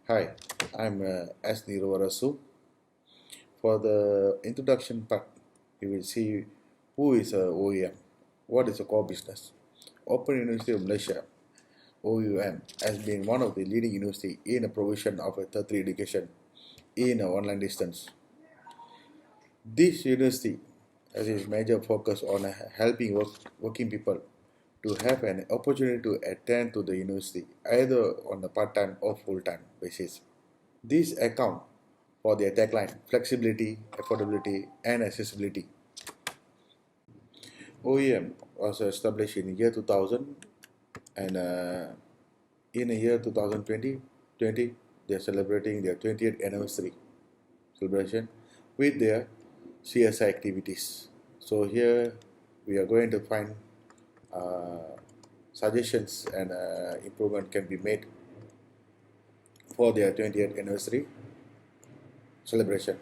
Hi, I'm S. Nirvarasu. For the introduction part, we will see who is a OUM, what is a core business. Open University of Malaysia, OUM, has been one of the leading university in the provision of a tertiary education in an online distance. This university has its major focus on helping working people to have an opportunity to attend to the university either on a part-time or full-time basis. These account for their tagline flexibility, affordability, and accessibility. OEM was established in the year 2000, and in the year 2020, they're celebrating their 20th anniversary celebration with their CSR activities. So here we are going to find uh, suggestions and improvement can be made for their 20th anniversary celebration.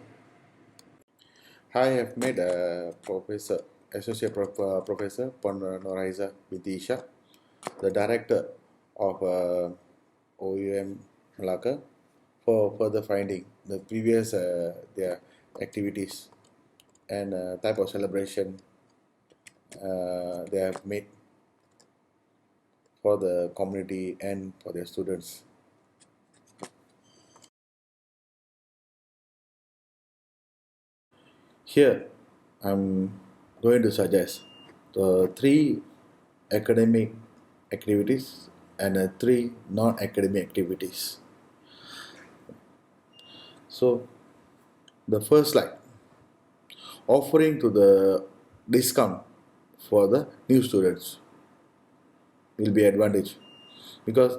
I have met a professor Pon Noraiza binti Isha, the director of OUM Malacca, for further finding the previous their activities and type of celebration they have made for the community and for their students. Here, I'm going to suggest the three academic activities and three non-academic activities. So, the first slide, offering to the discount for the new students will be advantage because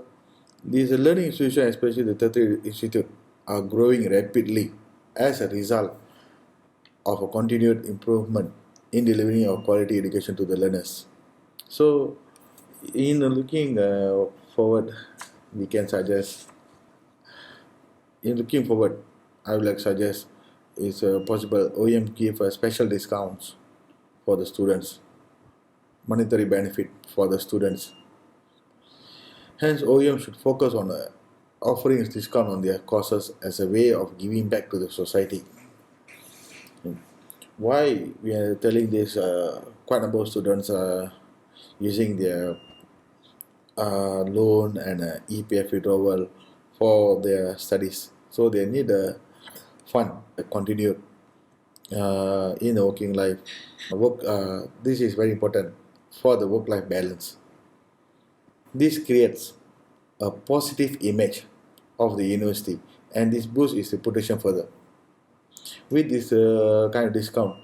these learning institutions, especially the tertiary institute, are growing rapidly as a result of a continued improvement in delivering of quality education to the learners. So, in looking forward, we can suggest. In looking forward, I would like to suggest is possible OEM give special discounts for the students, monetary benefit for the students. Hence, OEM should focus on offering a discount on their courses as a way of giving back to the society. Why we are telling this? Quite a number of students are using their loan and EPF withdrawal for their studies, so they need a fund to continue in the working life. This is very important for the work-life balance. This creates a positive image of the university, and this boosts its reputation further. With this kind of discount,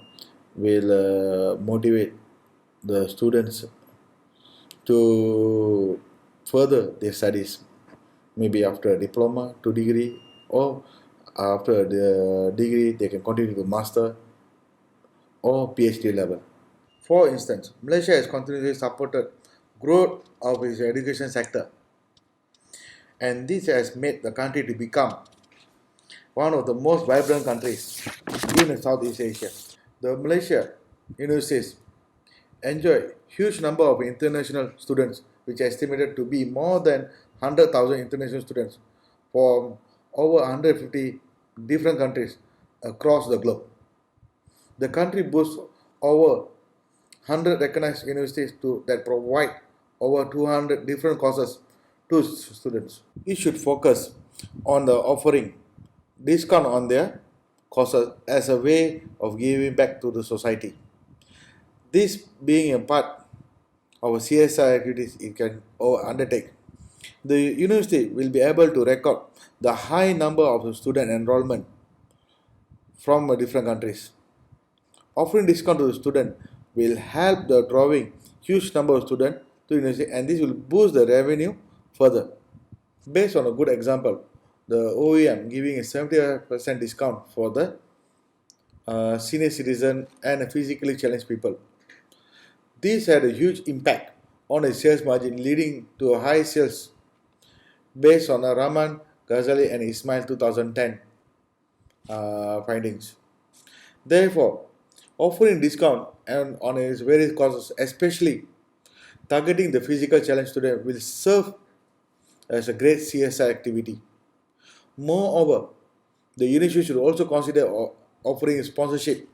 will motivate the students to further their studies, maybe after a diploma to degree, or after the degree they can continue to master or PhD level. For instance, Malaysia has continuously supported growth of its education sector, and this has made the country to become one of the most vibrant countries in Southeast Asia. The Malaysia universities enjoy huge number of international students, which are estimated to be more than 100,000 international students from over 150 different countries across the globe. The country boasts over 100 recognized universities that provide over 200 different courses to students. It should focus on the offering discount on their courses as a way of giving back to the society. This being a part of a CSR activities it can undertake. The university will be able to record the high number of student enrollment from different countries. Offering discount to the student will help the drawing huge number of students to university, and this will boost the revenue further. Based on a good example, the OEM giving a 70% discount for the senior citizen and physically challenged people. This had a huge impact on the sales margin, leading to a high sales based on a Rahman, Ghazali, and Ismail 2010 findings. Therefore, offering discount and on its various courses, especially targeting the physical challenge student, will serve as a great CSR activity. Moreover, the university should also consider offering sponsorship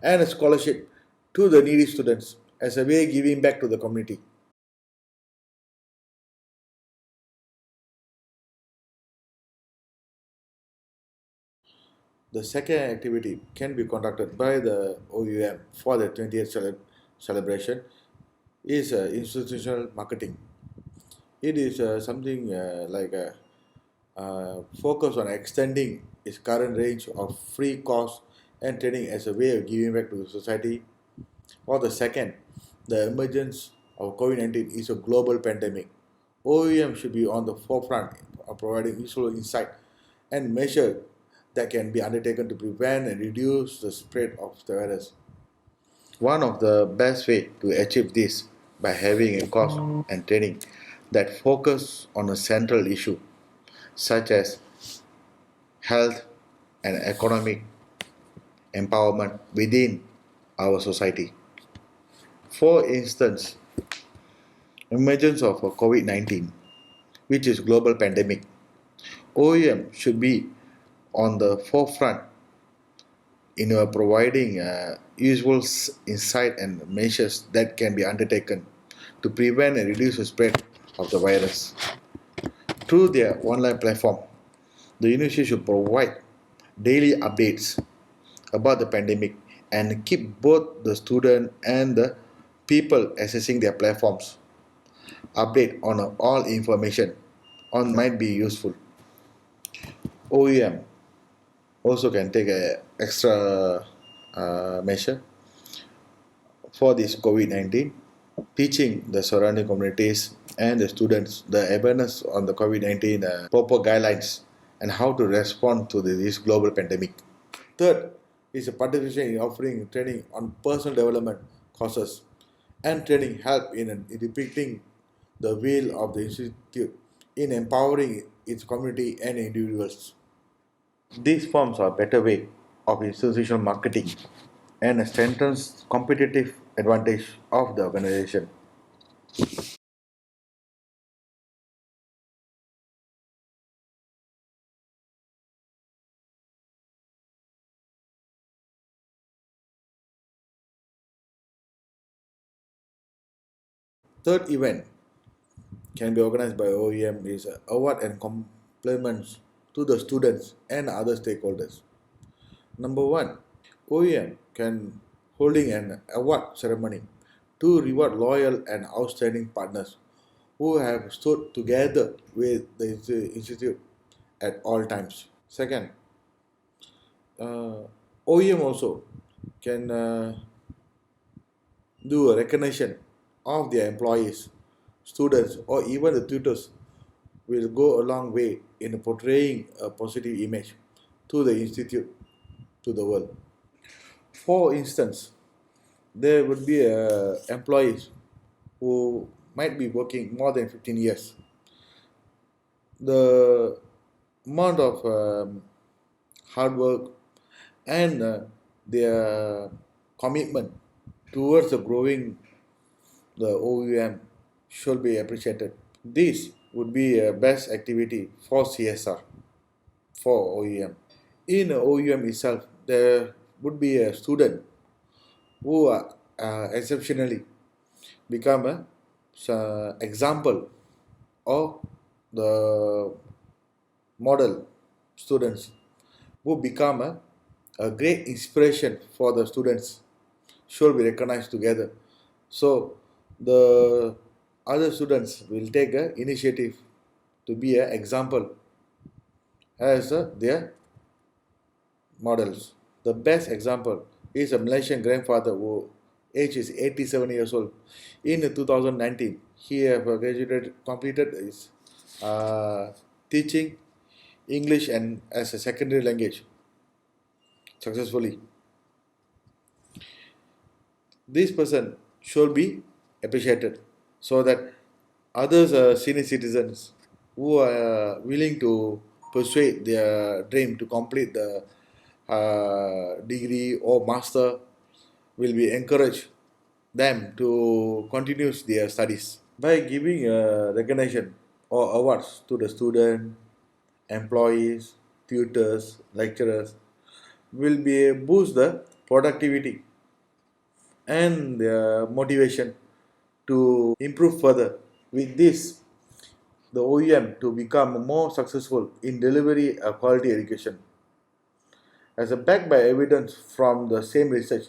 and a scholarship to the needy students as a way of giving back to the community. The second activity can be conducted by the OUM for the 20th celebration is institutional marketing. It is something focus on extending its current range of free course and training as a way of giving back to the society. Or the second, the emergence of COVID-19 is a global pandemic. OEM should be on the forefront of providing useful insight and measures that can be undertaken to prevent and reduce the spread of the virus. One of the best way to achieve this by having a course and training that focus on a central issue such as health and economic empowerment within our society. For instance, emergence of COVID-19, which is global pandemic, OEM should be on the forefront in providing useful insight and measures that can be undertaken to prevent and reduce the spread of the virus. Through their online platform, the university should provide daily updates about the pandemic and keep both the student and the people accessing their platforms update on all information on might be useful. OEM also can take a extra measure for this COVID-19, teaching the surrounding communities and the students the awareness on the COVID-19 proper guidelines and how to respond to this global pandemic. Third is a participation in offering training on personal development courses and training help in depicting the will of the institute in empowering its community and individuals. These forms are a better way of institutional marketing and strengthens competitive advantage of the organization. Third event can be organized by OEM is award and compliments to the students and other stakeholders. Number one, OEM can holding an award ceremony to reward loyal and outstanding partners who have stood together with the institute at all times. Second, OEM also can do a recognition of their employees, students, or even the tutors will go a long way in portraying a positive image to the institute to the world. For instance, there would be employees who might be working more than 15 years. The amount of hard work and their commitment towards the growing the OUM should be appreciated. This would be a best activity for CSR for OEM. In OUM itself, there would be a student who are exceptionally become a example of the model students who become a great inspiration for the students should be recognized together. So the other students will take a initiative to be an example as their models. The best example is a Malaysian grandfather who age is 87 years old. In 2019, he have completed his teaching English and as a secondary language successfully. This person should be appreciated so that others senior citizens who are willing to persuade their dream to complete the degree or master will be encouraged them to continue their studies by giving recognition or awards to the student employees tutors, lecturers will be boost the productivity and their motivation to improve further. With this, the OUM to become more successful in delivery a quality education. As a backed by evidence from the same research,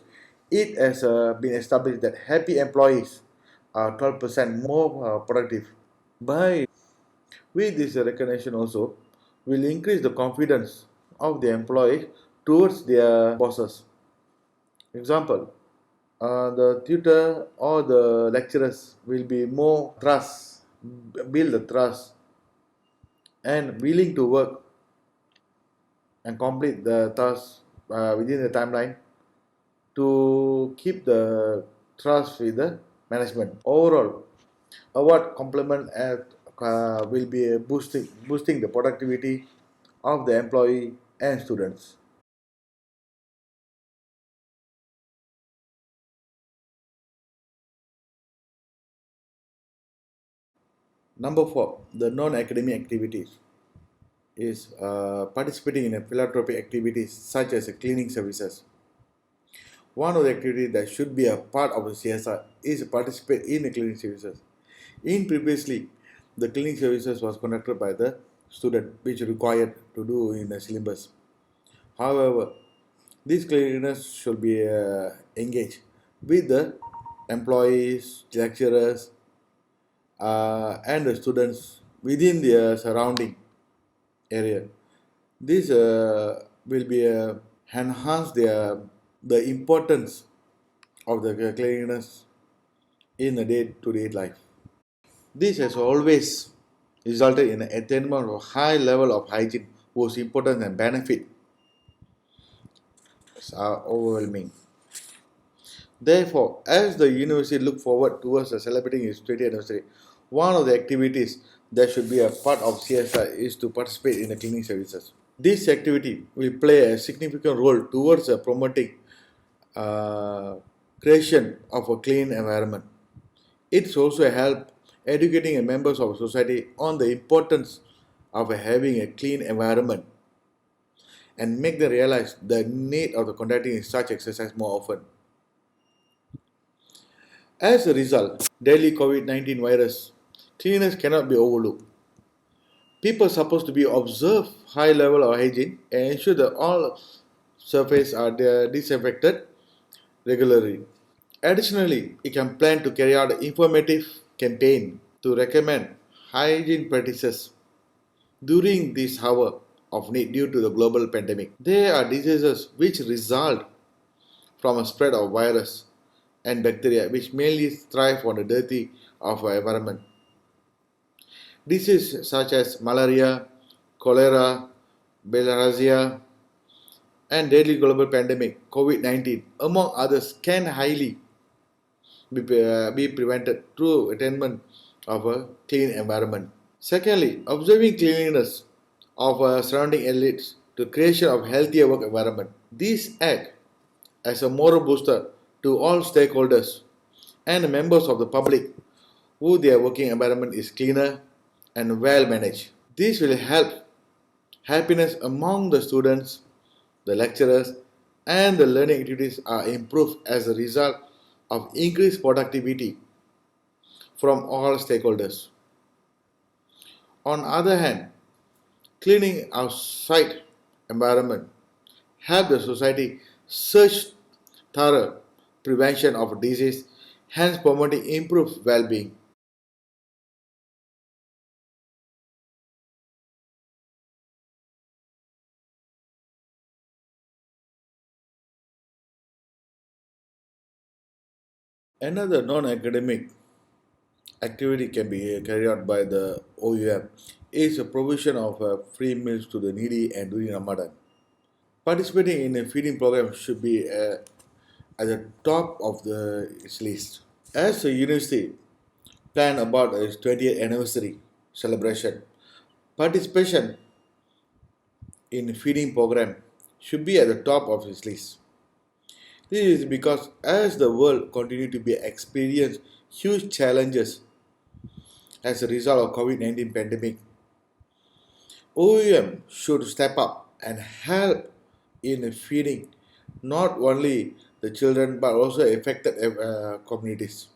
it has been established that happy employees are 12% more productive. By with this recognition also will increase the confidence of the employees towards their bosses. Example, the tutor or the lecturers will be more trust, build the trust and willing to work and complete the task within the timeline to keep the trust with the management. Overall, award complement will be boosting the productivity of the employee and students. Number four, the non-academic activities is participating in a philanthropic activities such as cleaning services. One of the activities that should be a part of the CSR is to participate in the cleaning services. In previously, the cleaning services was conducted by the student, which required to do in the syllabus. However, this cleanliness should be engaged with the employees, lecturers, and the students within their surrounding area. This will be enhance the importance of the cleanliness in the day-to-day life. This has always resulted in an attainment of high level of hygiene whose importance and benefit are overwhelming. Therefore, as the university look forward towards celebrating its 20th anniversary, one of the activities that should be a part of CSR is to participate in the cleaning services. This activity will play a significant role towards promoting uh, creation of a clean environment. It's also help educating members of society on the importance of having a clean environment and make them realize the need of the conducting such exercise more often. As a result, daily COVID-19 virus cleanliness cannot be overlooked. People are supposed to be observe high level of hygiene and ensure that all surfaces are disinfected regularly. Additionally, it can plan to carry out an informative campaign to recommend hygiene practices during this hour of need due to the global pandemic. There are diseases which result from a spread of virus and bacteria which mainly thrive on the dirty of our environment. Diseases such as malaria, cholera, bilharzia, and deadly global pandemic COVID-19, among others, can highly be prevented through attainment of a clean environment. Secondly, observing cleanliness of surrounding leads to creation of healthier work environment. These act as a moral booster to all stakeholders and members of the public who their working environment is cleaner and well managed. This will help happiness among the students, the lecturers, and the learning activities are improved as a result of increased productivity from all stakeholders. On the other hand, cleaning outside environment help the society search thorough prevention of disease, hence promoting improved well-being. Another non-academic activity can be carried out by the OUM is a provision of free meals to the needy and during Ramadan. Participating in a feeding program should be at the top of the its list. As a university plan about its 20th anniversary celebration, participation in feeding program should be at the top of its list. This is because as the world continue to be experience huge challenges as a result of COVID-19 pandemic, OEM should step up and help in feeding not only the children but also affected communities.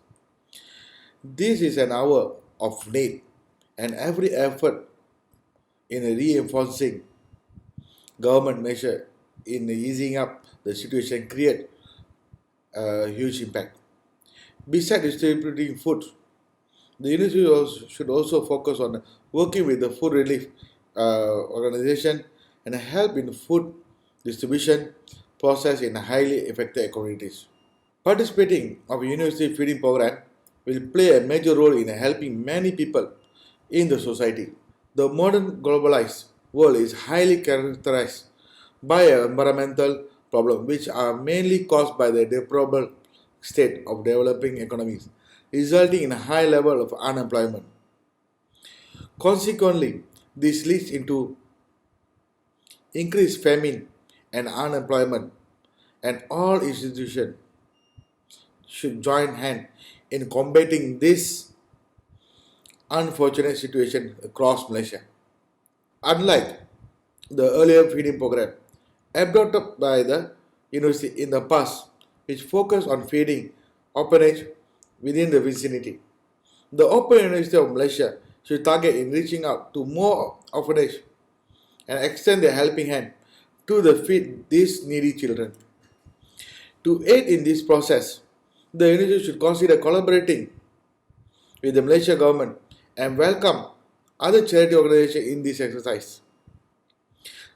This is an hour of need, and every effort in reinforcing government measure in easing up the situation create a huge impact. Besides distributing food, the university should also focus on working with the food relief organization and help in food distribution process in highly affected communities. Participating of a university feeding program will play a major role in helping many people in the society. The modern globalized world is highly characterized by environmental problems which are mainly caused by the deplorable state of developing economies, resulting in a high level of unemployment. Consequently, this leads into increased famine and unemployment, and all institutions should join hands in combating this unfortunate situation across Malaysia. Unlike the earlier feeding program adopted by the university in the past, which focused on feeding orphanage within the vicinity, the Open University of Malaysia should target in reaching out to more orphanage and extend their helping hand to the feed these needy children. To aid in this process, the university should consider collaborating with the Malaysia government and welcome other charity organizations in this exercise.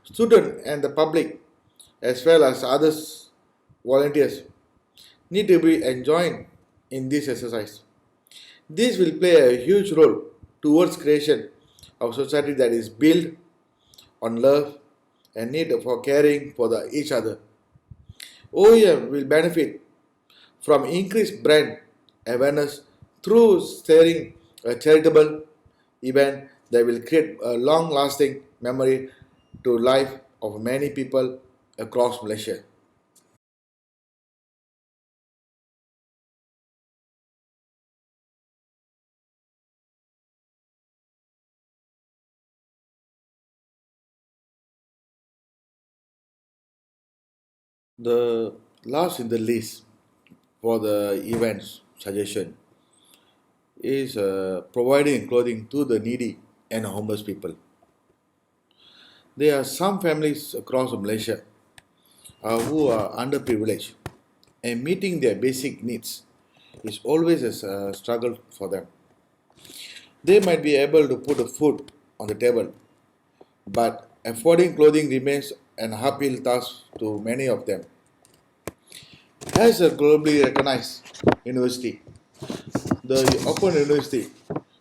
Students and the public, as well as others volunteers, need to be enjoined in this exercise. This will play a huge role towards creation of society that is built on love and need for caring for each other. OEM will benefit from increased brand awareness through steering a charitable event that will create a long-lasting memory to life of many people across Malaysia. The last in the list for the events suggestion is providing clothing to the needy and homeless people. There are some families across Malaysia who are underprivileged, and meeting their basic needs is always a struggle for them. They might be able to put a food on the table, but affording clothing remains an uphill task to many of them. As a globally recognized university, the Open University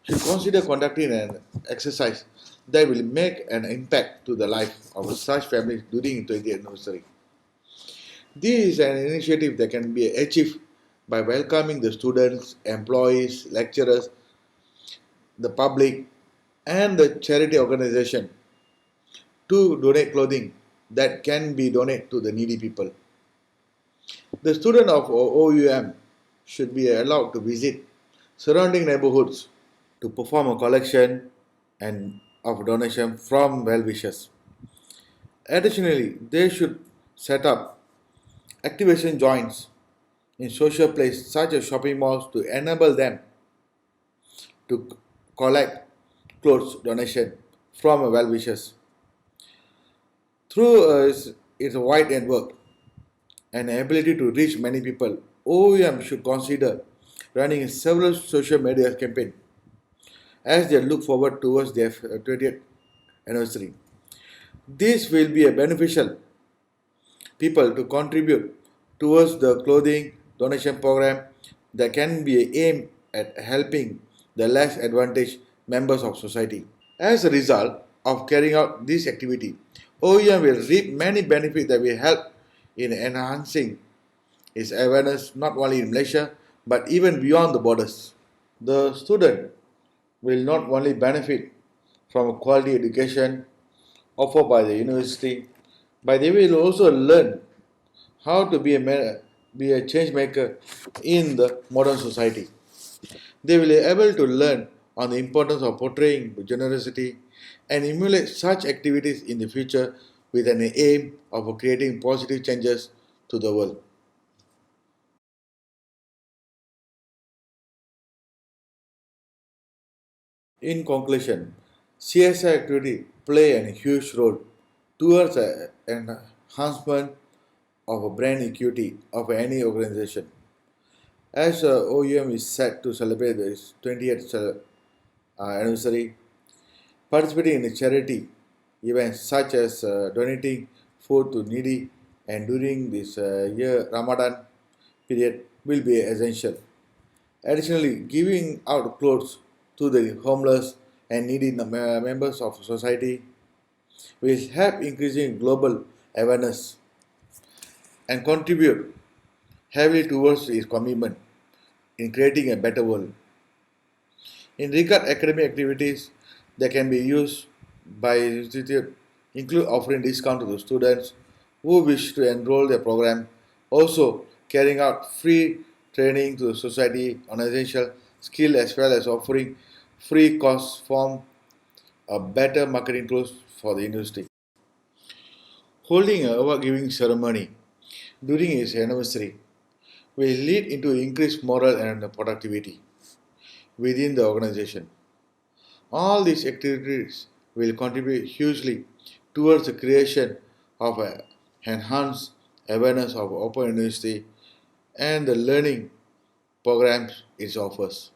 should consider conducting an exercise that will make an impact to the life of such families during 20th anniversary. This is an initiative that can be achieved by welcoming the students, employees, lecturers, the public, and the charity organization to donate clothing that can be donated to the needy people. The student of OUM should be allowed to visit surrounding neighborhoods to perform a collection and of donation from well-wishers. Additionally, they should set up activation joints in social places such as shopping malls to enable them to collect clothes donation from well-wishers. Through its wide network and ability to reach many people, OEM should consider running several social media campaigns as they look forward towards their 20th anniversary. This will be a beneficial people to contribute towards the clothing donation program that can be aimed at helping the less advantaged members of society. As a result of carrying out this activity, OEM will reap many benefits that will help in enhancing its awareness not only in Malaysia but even beyond the borders. The student will not only benefit from a quality education offered by the university, but they will also learn how to be a change maker in the modern society. They will be able to learn on the importance of portraying generosity and emulate such activities in the future with an aim of creating positive changes to the world. In conclusion, CSR activity play a huge role towards an enhancement of a brand equity of any organization. As OUM is set to celebrate its 20th anniversary, participating in a charity events such as donating food to needy and during this year Ramadan period will be essential. Additionally, giving out clothes to the homeless and needy members of society will help increasing global awareness and contribute heavily towards its commitment in creating a better world. In regard academic activities that can be used by institute include offering discount to the students who wish to enroll their program, also carrying out free training to the society on essential skill as well as offering free course form a better marketing tools for the university. Holding a award giving ceremony during its anniversary will lead into increased morale and productivity within the organization. All these activities will contribute hugely towards the creation of an enhanced awareness of Open University and the learning programs it offers.